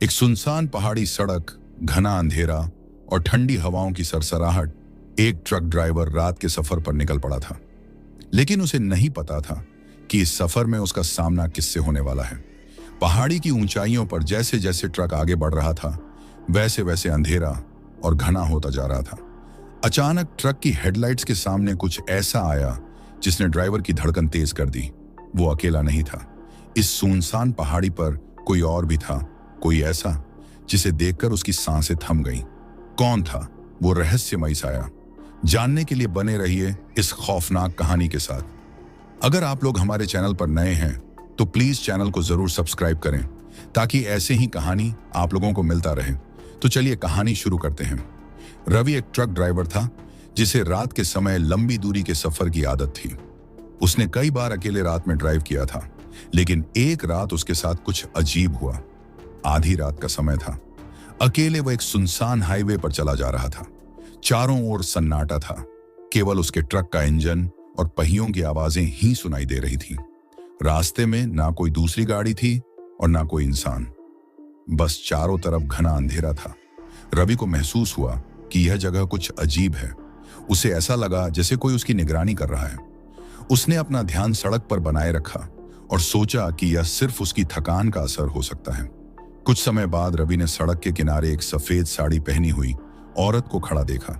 एक सुनसान पहाड़ी सड़क, घना अंधेरा और ठंडी हवाओं की सरसराहट। एक ट्रक ड्राइवर रात के सफर पर निकल पड़ा था, लेकिन उसे नहीं पता था कि इस सफर में उसका सामना किससे होने वाला है। पहाड़ी की ऊंचाइयों पर जैसे जैसे ट्रक आगे बढ़ रहा था, वैसे वैसे अंधेरा और घना होता जा रहा था। अचानक ट्रक की हेडलाइट्स के सामने कुछ ऐसा आया जिसने ड्राइवर की धड़कन तेज कर दी। वो अकेला नहीं था। इस सुनसान पहाड़ी पर कोई और भी था, कोई ऐसा जिसे देखकर उसकी सांसें थम गईं। कौन था वो रहस्यमयी साया? जानने के लिए बने रहिए इस खौफनाक कहानी के साथ। अगर आप लोग हमारे चैनल पर नए हैं तो प्लीज चैनल को जरूर सब्सक्राइब करें, ताकि ऐसे ही कहानी आप लोगों को मिलता रहे। तो चलिए कहानी शुरू करते हैं। रवि एक ट्रक ड्राइवर था जिसे रात के समय लंबी दूरी के सफर की आदत थी। उसने कई बार अकेले रात में ड्राइव किया था, लेकिन एक रात उसके साथ कुछ अजीब हुआ। आधी रात का समय था। अकेले वह एक सुनसान हाईवे पर चला जा रहा था। चारों ओर सन्नाटा था। केवल उसके ट्रक का इंजन और पहियों की आवाजें ही सुनाई दे रही थी। रास्ते में ना कोई दूसरी गाड़ी थी और ना कोई इंसान। बस चारों तरफ घना अंधेरा था। रवि को महसूस हुआ कि यह जगह कुछ अजीब है। उसे ऐसा लगा जैसे कोई उसकी निगरानी कर रहा है। उसने अपना ध्यान सड़क पर बनाए रखा और सोचा कि यह सिर्फ उसकी थकान का असर हो सकता है। कुछ समय बाद रवि ने सड़क के किनारे एक सफेद साड़ी पहनी हुई औरत को खड़ा देखा।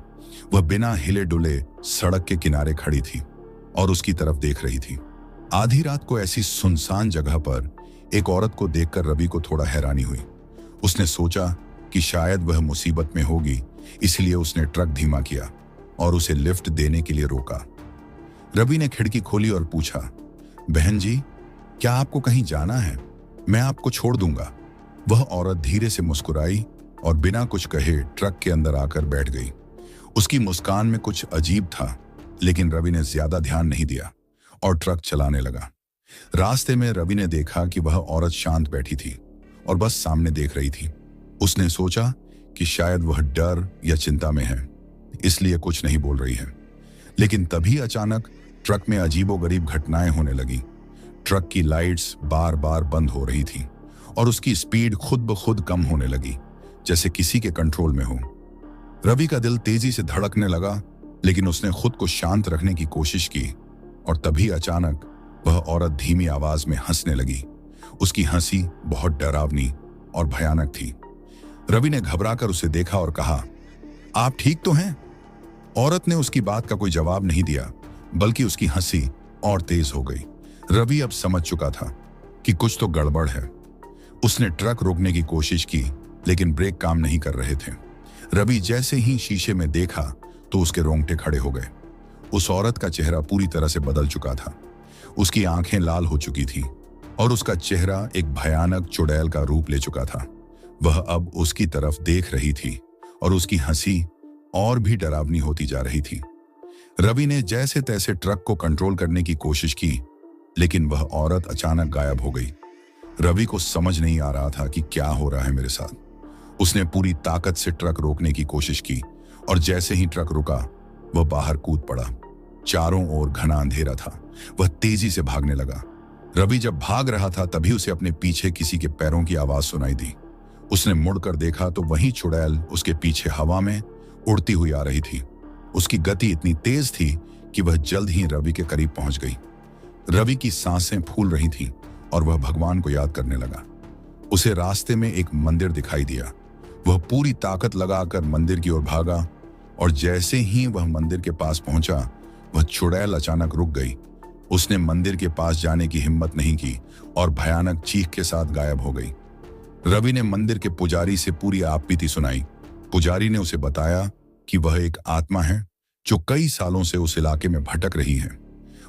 वह बिना हिले डुले सड़क के किनारे खड़ी थी और उसकी तरफ देख रही थी। आधी रात को ऐसी सुनसान जगह पर एक औरत को देखकर रवि को थोड़ा हैरानी हुई। उसने सोचा कि शायद वह मुसीबत में होगी, इसलिए उसने ट्रक धीमा किया और उसे लिफ्ट देने के लिए रोका। रवि ने खिड़की खोली और पूछा, बहन जी, क्या आपको कहीं जाना है? मैं आपको छोड़ दूंगा। वह औरत धीरे से मुस्कुराई और बिना कुछ कहे ट्रक के अंदर आकर बैठ गई। उसकी मुस्कान में कुछ अजीब था, लेकिन रवि ने ज्यादा ध्यान नहीं दिया और ट्रक चलाने लगा। रास्ते में रवि ने देखा कि वह औरत शांत बैठी थी और बस सामने देख रही थी। उसने सोचा कि शायद वह डर या चिंता में है, इसलिए कुछ नहीं बोल रही है। लेकिन तभी अचानक ट्रक में अजीबोगरीब घटनाएं होने लगी। ट्रक की लाइट्स बार बार बंद हो रही थी और उसकी स्पीड खुद ब खुद कम होने लगी, जैसे किसी के कंट्रोल में हो। रवि का दिल तेजी से धड़कने लगा, लेकिन उसने खुद को शांत रखने की कोशिश की और तभी अचानक वह औरत धीमी आवाज में हंसने लगी। उसकी हंसी बहुत डरावनी और भयानक थी। रवि ने घबराकर उसे देखा और कहा, आप ठीक तो हैं? औरत ने उसकी बात का कोई जवाब नहीं दिया, बल्कि उसकी हंसी और तेज हो गई। रवि अब समझ चुका था कि कुछ तो गड़बड़ है। उसने ट्रक रोकने की कोशिश की, लेकिन ब्रेक काम नहीं कर रहे थे। रवि जैसे ही शीशे में देखा तो उसके रोंगटे खड़े हो गए। उस औरत का चेहरा पूरी तरह से बदल चुका था। उसकी आंखें लाल हो चुकी थी और उसका चेहरा एक भयानक चुड़ैल का रूप ले चुका था। वह अब उसकी तरफ देख रही थी और उसकी हंसी और भी डरावनी होती जा रही थी। रवि ने जैसे तैसे ट्रक को कंट्रोल करने की कोशिश की, लेकिन वह औरत अचानक गायब हो गई। रवि को समझ नहीं आ रहा था कि क्या हो रहा है मेरे साथ। उसने पूरी ताकत से ट्रक रोकने की कोशिश की और जैसे ही ट्रक रुका, वह बाहर कूद पड़ा। चारों ओर घना अंधेरा था। वह तेजी से भागने लगा। रवि जब भाग रहा था तभी उसे अपने पीछे किसी के पैरों की आवाज सुनाई दी। उसने मुड़कर देखा तो वही चुड़ैल उसके पीछे हवा में उड़ती हुई आ रही थी। उसकी गति इतनी तेज थी कि वह जल्द ही रवि के करीब पहुंच गई। रवि की सांसें फूल रही थीं और वह भगवान को याद करने लगा। उसे रास्ते में एक मंदिर दिखाई दिया। वह पूरी ताकत लगाकर मंदिर की ओर भागा और जैसे ही वह मंदिर के पास पहुंचा, वह चुड़ैल अचानक रुक गई। उसने मंदिर के पास जाने की हिम्मत नहीं की और भयानक चीख के साथ गायब हो गई। रवि ने मंदिर के पुजारी से पूरी आपबीती सुनाई। पुजारी ने उसे बताया कि वह एक आत्मा है जो कई सालों से उस इलाके में भटक रही है।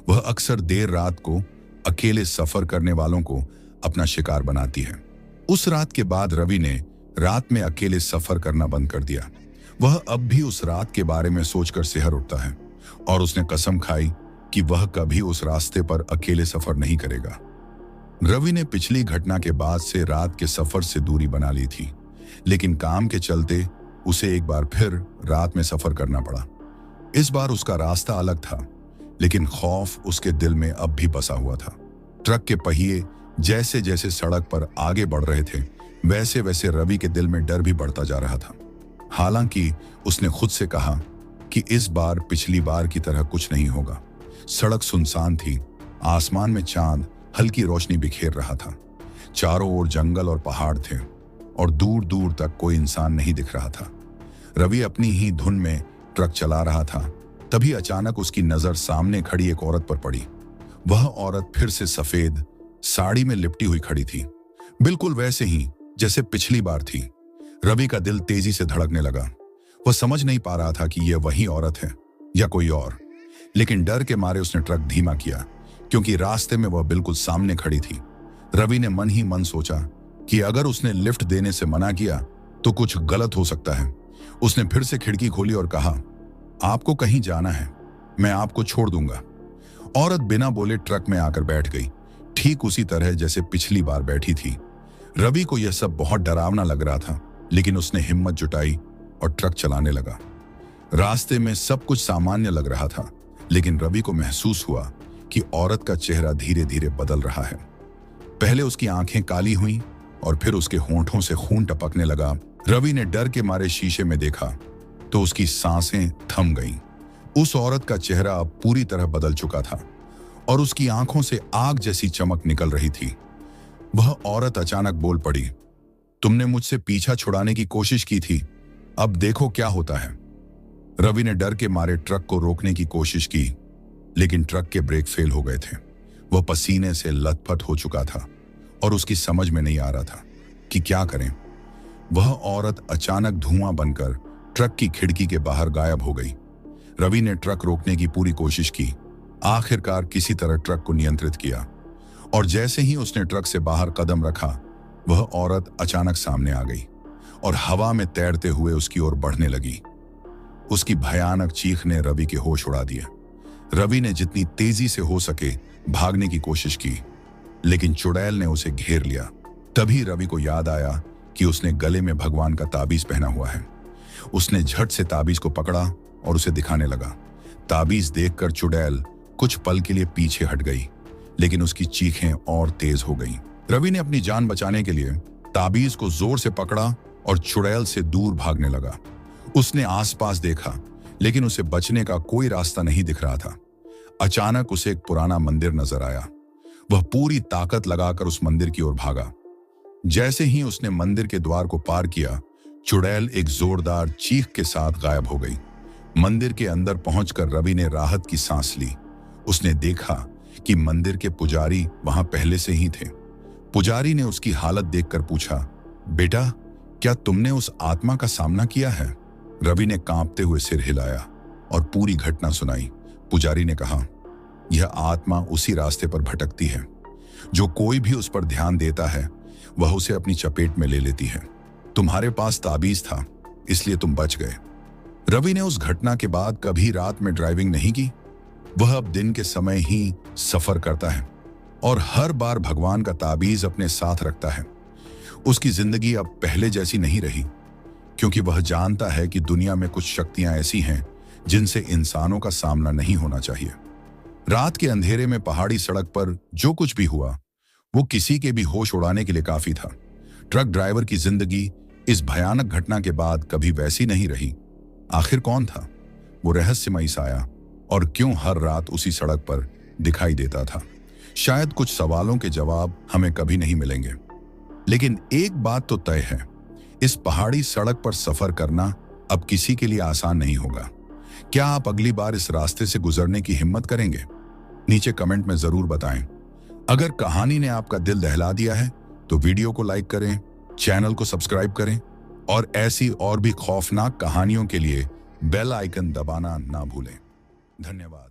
वह अक्सर देर रात को अकेले सफर करने वालों को अपना शिकार बनाती है। उस रात के बाद रवि ने रात में अकेले सफर करना बंद कर दिया। वह अब भी उस रात के बारे में सोचकर सिहर उठता है और उसने कसम खाई कि वह कभी उस रास्ते पर अकेले सफर नहीं करेगा। रवि ने पिछली घटना के बाद से रात के सफर से दूरी बना ली थी, लेकिन काम के चलते उसे एक बार फिर रात में सफर करना पड़ा। इस बार उसका रास्ता अलग था, लेकिन खौफ उसके दिल में अब भी बसा हुआ था। ट्रक के पहिए जैसे जैसे सड़क पर आगे बढ़ रहे थे, वैसे वैसे रवि के दिल में डर भी बढ़ता जा रहा था। हालांकि उसने खुद से कहा कि इस बार पिछली बार की तरह कुछ नहीं होगा। सड़क सुनसान थी, आसमान में चांद हल्की रोशनी बिखेर रहा था। चारों ओर जंगल और पहाड़ थे और दूर दूर तक कोई इंसान नहीं दिख रहा था। रवि अपनी ही धुन में ट्रक चला रहा था। तभी अचानक उसकी नजर सामने खड़ी एक औरत पर पड़ी। वह औरत फिर से सफेद साड़ी में लिपटी हुई खड़ी थी, बिल्कुल वैसे ही जैसे पिछली बार थी। रवि का दिल तेजी से धड़कने लगा। वह समझ नहीं पा रहा था कि यह वही औरत है या कोई और, लेकिन डर के मारे उसने ट्रक धीमा किया, क्योंकि रास्ते में वह बिल्कुल सामने खड़ी थी। रवि ने मन ही मन सोचा कि अगर उसने लिफ्ट देने से मना किया तो कुछ गलत हो सकता है। उसने फिर से खिड़की खोली और कहा, आपको कहीं जाना है, मैं आपको छोड़ दूंगा। औरत बिना बोले ट्रक में आकर बैठ गई, ठीक उसी तरह जैसे पिछली बार बैठी थी। रवि को यह सब बहुत डरावना लग रहा था, लेकिन उसने हिम्मत जुटाई और ट्रक चलाने लगा। रास्ते में सब कुछ सामान्य लग रहा था, लेकिन रवि को महसूस हुआ कि औरत का चेहरा धीरे धीरे बदल रहा है। पहले उसकी आंखें काली हुईं और फिर उसके होंठों से खून टपकने लगा। रवि ने डर के मारे शीशे में देखा तो उसकी सांसें थम गईं। उस औरत का चेहरा अब पूरी तरह बदल चुका था और उसकी आंखों से आग जैसी चमक निकल रही थी। वह औरत अचानक बोल पड़ी, तुमने मुझसे पीछा छुड़ाने की कोशिश की थी, अब देखो क्या होता है। रवि ने डर के मारे ट्रक को रोकने की कोशिश की, लेकिन ट्रक के ब्रेक फेल हो गए थे। वह पसीने से लथपथ हो चुका था और उसकी समझ में नहीं आ रहा था कि क्या करें। वह औरत अचानक धुआं बनकर ट्रक की खिड़की के बाहर गायब हो गई। रवि ने ट्रक रोकने की पूरी कोशिश की, आखिरकार किसी तरह ट्रक को नियंत्रित किया, और जैसे ही उसने ट्रक से बाहर कदम रखा, वह औरत अचानक सामने आ गई और हवा में तैरते हुए उसकी ओर बढ़ने लगी। उसकी भयानक चीख ने रवि के होश उड़ा दिए। रवि ने जितनी तेजी से हो सके भागने की कोशिश की, लेकिन चुड़ैल ने उसे घेर लिया। तभी रवि को याद आया कि उसने गले में भगवान का ताबीज पहना हुआ है। उसने झट से ताबीज को पकड़ा और उसे दिखाने लगा। ताबीज देखकर चुड़ैल कुछ पल के लिए पीछे हट गई, लेकिन उसकी चीखें और तेज हो गईं। रवि ने अपनी जान बचाने के लिए ताबीज को जोर से पकड़ा और चुड़ैल से दूर भागने लगा। उसने आसपास देखा, लेकिन उसे बचने का कोई रास्ता नहीं दिख रहा था। अचानक उसे एक पुराना मंदिर नजर आया। वह पूरी ताकत लगाकर उस मंदिर की ओर भागा। जैसे ही उसने मंदिर के द्वार को पार किया, चुड़ैल एक जोरदार चीख के साथ गायब हो गई। मंदिर के अंदर पहुंचकर रवि ने राहत की सांस ली। उसने देखा कि मंदिर के पुजारी वहां पहले से ही थे। पुजारी ने उसकी हालत देखकर पूछा, बेटा, क्या तुमने उस आत्मा का सामना किया है? रवि ने कांपते हुए सिर हिलाया और पूरी घटना सुनाई। पुजारी ने कहा, यह आत्मा उसी रास्ते पर भटकती है। जो कोई भी उस पर ध्यान देता है, वह उसे अपनी चपेट में ले लेती है। तुम्हारे पास ताबीज था, इसलिए तुम बच गए। रवि ने उस घटना के बाद कभी रात में ड्राइविंग नहीं की। वह अब दिन के समय ही सफर करता है और हर बार भगवान का ताबीज अपने साथ रखता है। उसकी जिंदगी अब पहले जैसी नहीं रही, क्योंकि वह जानता है कि दुनिया में कुछ शक्तियां ऐसी हैं जिनसे इंसानों का सामना नहीं होना चाहिए। रात के अंधेरे में पहाड़ी सड़क पर जो कुछ भी हुआ, वो किसी के भी होश उड़ाने के लिए काफी था। ट्रक ड्राइवर की जिंदगी इस भयानक घटना के बाद कभी वैसी नहीं रही। आखिर कौन था वो रहस्यमयी साया, और क्यों हर रात उसी सड़क पर दिखाई देता था? शायद कुछ सवालों के जवाब हमें कभी नहीं मिलेंगे, लेकिन एक बात तो तय है, इस पहाड़ी सड़क पर सफर करना अब किसी के लिए आसान नहीं होगा। क्या आप अगली बार इस रास्ते से गुजरने की हिम्मत करेंगे? नीचे कमेंट में जरूर बताएं। अगर कहानी ने आपका दिल दहला दिया है तो वीडियो को लाइक करें, चैनल को सब्सक्राइब करें और ऐसी और भी खौफनाक कहानियों के लिए बेल आइकन दबाना ना भूलें। धन्यवाद।